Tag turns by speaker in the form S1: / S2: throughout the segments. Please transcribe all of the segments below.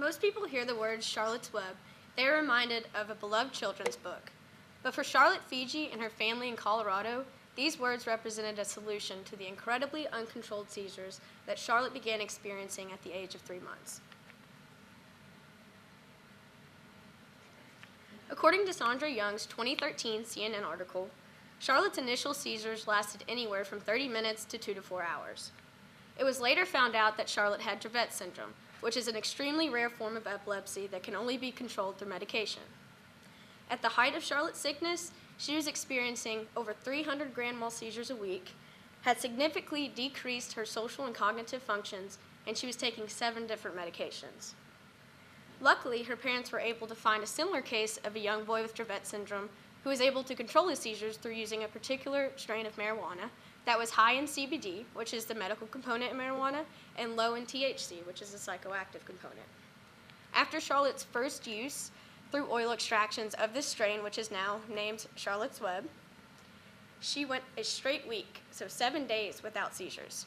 S1: Most people hear the words Charlotte's Web, they are reminded of a beloved children's book. But for Charlotte Fiji and her family in Colorado, these words represented a solution to the incredibly uncontrolled seizures that Charlotte began experiencing at the age of 3 months. According to Sandra Young's 2013 CNN article, Charlotte's initial seizures lasted anywhere from 30 minutes to 2 to 4 hours. It was later found out that Charlotte had Dravet syndrome, which is an extremely rare form of epilepsy that can only be controlled through medication. At the height of Charlotte's sickness, she was experiencing over 300 grand mal seizures a week, had significantly decreased her social and cognitive functions, and she was taking 7 different medications. Luckily, her parents were able to find a similar case of a young boy with Dravet syndrome who was able to control his seizures through using a particular strain of marijuana that was high in CBD, which is the medical component in marijuana, and low in THC, which is the psychoactive component. After Charlotte's first use through oil extractions of this strain, which is now named Charlotte's Web, she went a straight week, so 7 days without seizures.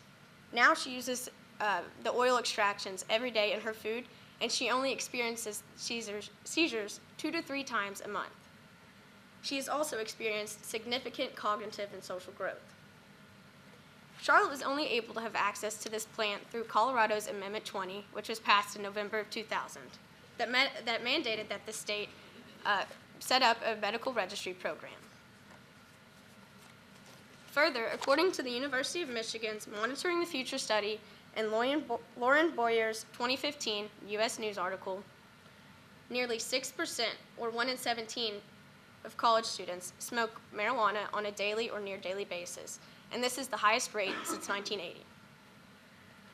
S1: Now she uses the oil extractions every day in her food, and she only experiences seizures 2 to 3 times a month. She has also experienced significant cognitive and social growth. Charlotte was only able to have access to this plant through Colorado's Amendment 20, which was passed in November of 2000, that mandated that the state set up a medical registry program. Further, according to the University of Michigan's Monitoring the Future study and Lauren Boyer's 2015 U.S. News article, nearly 6%, or 1 in 17, of college students smoke marijuana on a daily or near daily basis, and this is the highest rate since 1980.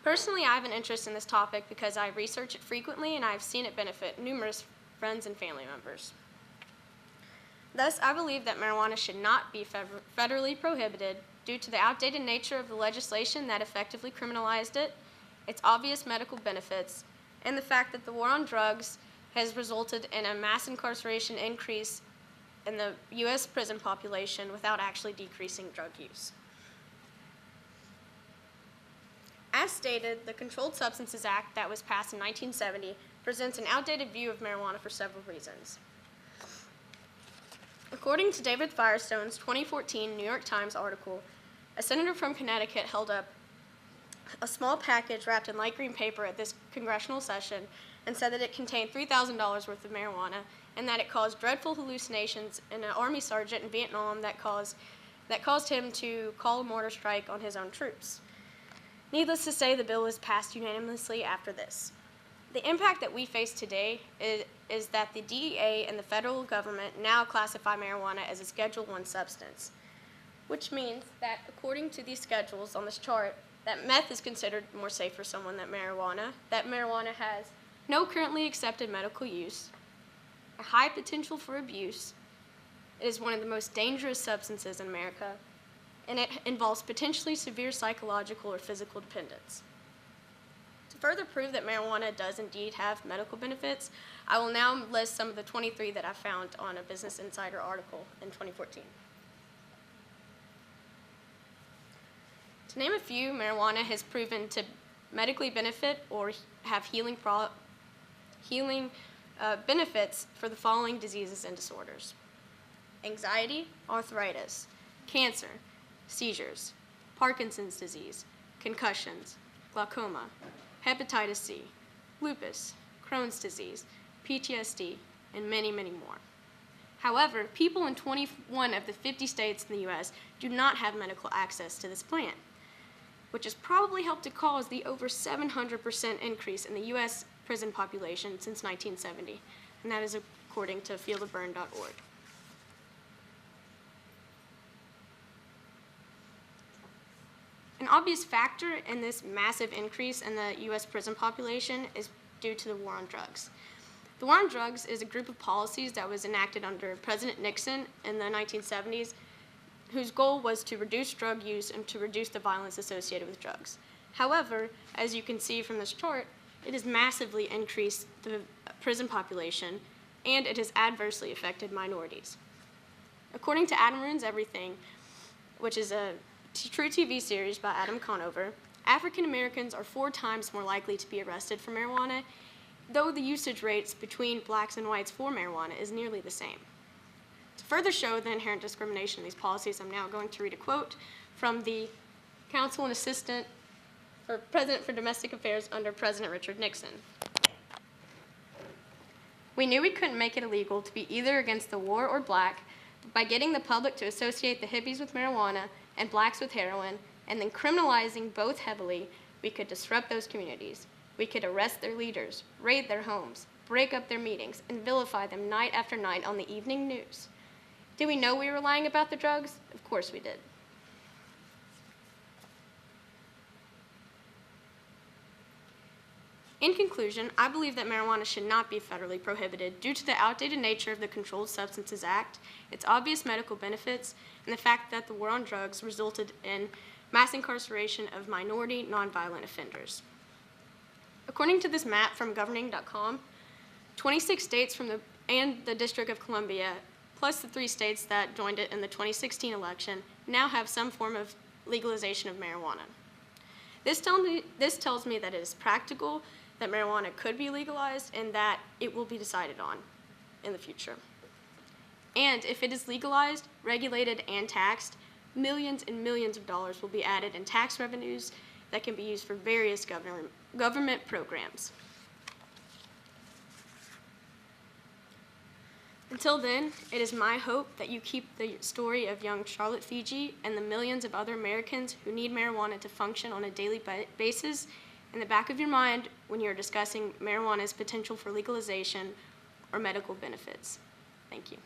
S1: Personally, I have an interest in this topic because I research it frequently and I have seen it benefit numerous friends and family members. Thus, I believe that marijuana should not be federally prohibited due to the outdated nature of the legislation that effectively criminalized it, its obvious medical benefits, and the fact that the war on drugs has resulted in a mass incarceration increase in the U.S. prison population without actually decreasing drug use. As stated, the Controlled Substances Act that was passed in 1970 presents an outdated view of marijuana for several reasons. According to David Firestone's 2014 New York Times article, a senator from Connecticut held up a small package wrapped in light green paper at this congressional session and said that it contained $3,000 worth of marijuana and that it caused dreadful hallucinations in an Army sergeant in Vietnam that caused him to call a mortar strike on his own troops. Needless to say, the bill was passed unanimously after this. The impact that we face today is that the DEA and the federal government now classify marijuana as a Schedule I substance, which means that according to these schedules on this chart, that meth is considered more safe for someone than marijuana, that marijuana has no currently accepted medical use, a high potential for abuse, it is one of the most dangerous substances in America, and it involves potentially severe psychological or physical dependence. To further prove that marijuana does indeed have medical benefits, I will now list some of the 23 that I found on a Business Insider article in 2014. To name a few, marijuana has proven to medically benefit or have healing benefits for the following diseases and disorders: anxiety, arthritis, cancer, seizures, Parkinson's disease, concussions, glaucoma, hepatitis C, lupus, Crohn's disease, PTSD, and many, many more. However, people in 21 of the 50 states in the U.S. do not have medical access to this plant, which has probably helped to cause the over 700% increase in the U.S. prison population since 1970, and that is according to fieldofburn.org. An obvious factor in this massive increase in the U.S. prison population is due to the war on drugs. The war on drugs is a group of policies that was enacted under President Nixon in the 1970s, whose goal was to reduce drug use and to reduce the violence associated with drugs. However, as you can see from this chart, it has massively increased the prison population, and it has adversely affected minorities. According to Adam Ruins Everything, which is a true TV series by Adam Conover, African Americans are 4 times more likely to be arrested for marijuana, though the usage rates between blacks and whites for marijuana is nearly the same. To further show the inherent discrimination in these policies, I'm now going to read a quote from the Counsel and Assistant for President for Domestic Affairs under President Richard Nixon. "We knew we couldn't make it illegal to be either against the war or black, but by getting the public to associate the hippies with marijuana and blacks with heroin, and then criminalizing both heavily, we could disrupt those communities. We could arrest their leaders, raid their homes, break up their meetings, and vilify them night after night on the evening news. Did we know we were lying about the drugs? Of course we did." In conclusion, I believe that marijuana should not be federally prohibited due to the outdated nature of the Controlled Substances Act, its obvious medical benefits, and the fact that the war on drugs resulted in mass incarceration of minority nonviolent offenders. According to this map from governing.com, 26 states and the District of Columbia, plus the 3 states that joined it in the 2016 election, now have some form of legalization of marijuana. This tells me that it is practical, that marijuana could be legalized, and that it will be decided on in the future. And if it is legalized, regulated, and taxed, millions and millions of dollars will be added in tax revenues that can be used for various government programs. Until then, it is my hope that you keep the story of young Charlotte Fiji and the millions of other Americans who need marijuana to function on a daily basis in the back of your mind when you're discussing marijuana's potential for legalization or medical benefits. Thank you.